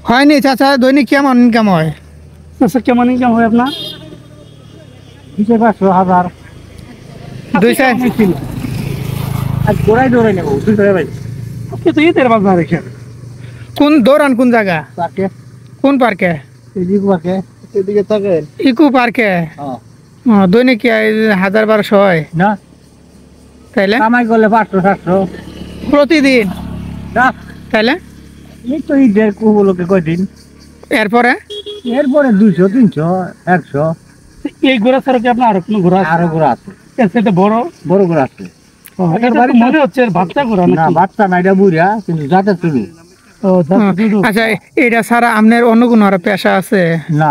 হয়নি চাচা, দৈনিক কেমন ইনকাম হয়? আচ্ছা, কেমন ইনকাম হয় আপনার? 500 দুই চার ছিল। আজ দৌড়াই নেবো 200 ভাই। আজকে তো ঈদের বাজার এখানে। কোন দৌড়ান কোন জায়গা? পার্কে, কোন পার্কে? এদিকে পার্কে, এদিকে থাকেন। ইকো পার্কে। দৈনিক কি 1000-1200 হয় না, তাইলে? কামাই করলে 500-700 প্রতিদিন না। তাইলে? এই তো ঈদের উপলক্ষে কয়দিন, এরপরে এরপরে 200-300-100। এই ঘোড়া ছাড়া কি আপনার আরো কোনো ঘোড়া? আরো ঘোড়া আছে, সেটা বড় বড় ঘোড়া আছে। মনে হচ্ছে বাচ্চা ঘোড়া না? বাচ্চা না, এটা বুড়া কিন্তু যাতে শুরু। আচ্ছা, এটা ছাড়া আপনার অন্য কোনো আর পেশা আছে? না,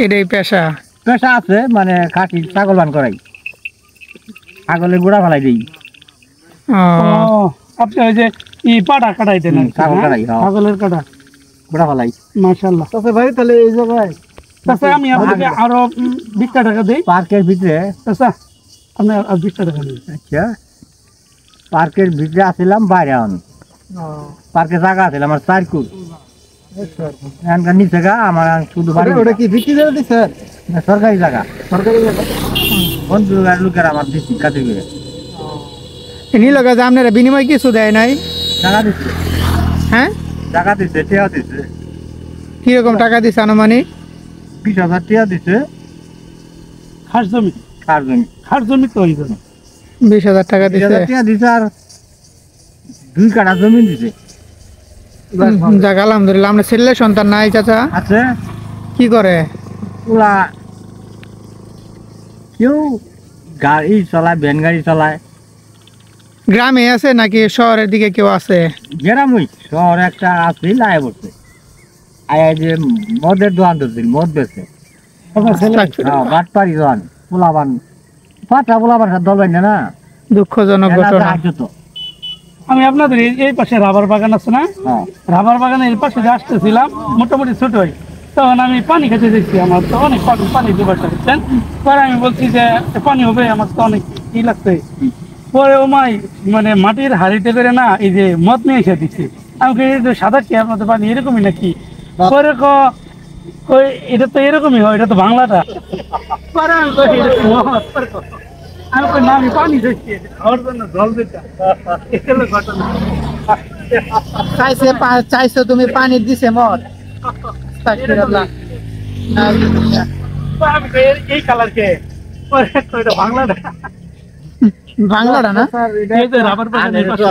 এটাই পেশা? পেশা আছে, মানে খাঁটি ছাগল বান করাই, ছাগলের গোড়া ফেলাই দিই। আপনি ওই যে পাটা কাটাই দেন? ছাগল কাটাই, ছাগলের কাটা গোড়া ফেলাই। মাশাআল্লাহ। আচ্ছা ভাই, তাহলে এই জায়গায় আমি আপনাকে আরো 20 টাকা দিই পার্কের ভিতরে। আচ্ছা, আপনি আর 20 টাকা দিন। আচ্ছা, পার্কের ভিতরে আসলাম, বাইরে আন পার্কে জায়গা আছে আমার 4 ফুট। এখানকার নিচে গা আমার শুধু বাড়ি। ওটা কি বিক্রি করে দিচ্ছে? সরকারি জায়গা, সরকারি জায়গা। বন্ধু আর লোকের আমার দিচ্ছি কাছে গিয়ে। এনি লগা যে আপনারা বিনিময় কিছু দেয় নাই? টাকা দিচ্ছে। হ্যাঁ, টাকা দিচ্ছে, টিয়া দিচ্ছে। কিরকম টাকা দিচ্ছে আনুমানিক? 20,000 টিয়া দিচ্ছে। খাস জমি, খাস জমি তো 20,000 টাকা দিচ্ছে। টিয়া দিচ্ছে আর 2 কাঠা জমি দিছে। যাক, আলহামদুলিল্লাহ। আপনার ছেলে সন্তান নাই চাচা? আছে। কি করে ওরা? কেউ গাড়ি চালায়, ভ্যান গাড়ি চালায়। গ্রামে আছে নাকি শহরের দিকে কেউ আছে? গ্রামই, শহরে একটা আছে লায় বসে। আয়া যে মদের দোকান ধরছিল, মদ বেছে বাটপাড়ি দোকান। পোলাবান পাটা পোলাবার দলবেন না। দুঃখজনক ঘটনা। আমি আপনাদের এই পাশে রাবার বাগান আছে না, রাবার বাগানের এই পাশে আসতেছিলাম, মোটামুটি ছোট হয়, তখন আমি পানি খেতে দেখছি। আমার তো অনেক পানি দুবারটা দিচ্ছেন। পরে আমি বলছি যে পানি হবে, আমার তো অনেক ই লাগছে। পরে ও মাই মানে মাটির হাড়িতে করে না এই যে মদ নিয়ে এসে দিচ্ছে। আমি সাদা কি আপনাদের পানি এরকমই নাকি? পরে কই এটা তো এরকমই হয়, এটা তো বাংলাটা। পরে আমি কই এরকম মদ, আমি কই না, আমি পানি দেখছি খাওয়ার জন্য জল দিতে। এটা হলো ঘটনা। চাইছে তুমি পানি দিছে মদ? আমি কই এই কালার কে? পরে কই এটা বাংলাটা। বাংলাটা না? এই যে রাবার বাগান এই পাশে।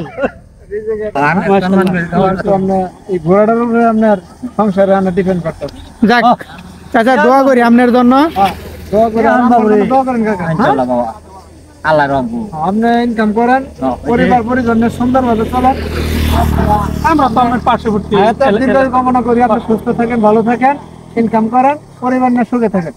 এই ঘোড়াটার উপরে আপনার সংসারে আমরা ডিপেন্ড করতে। যাক চাচা, দোয়া করি আপনার জন্য। দোয়া করে দোয়া করেন কাকা। ইনশাআল্লাহ বাবা, আল্লাহ রাখবো। আপনি ইনকাম করেন, পরিবার পরিজনের সুন্দরভাবে চলেন। আমরা তো আপনার পার্শ্ববর্তী কামনা করি। আপনি সুস্থ থাকেন, ভালো থাকেন, ইনকাম করেন, পরিবার নিয়ে সুখে থাকেন।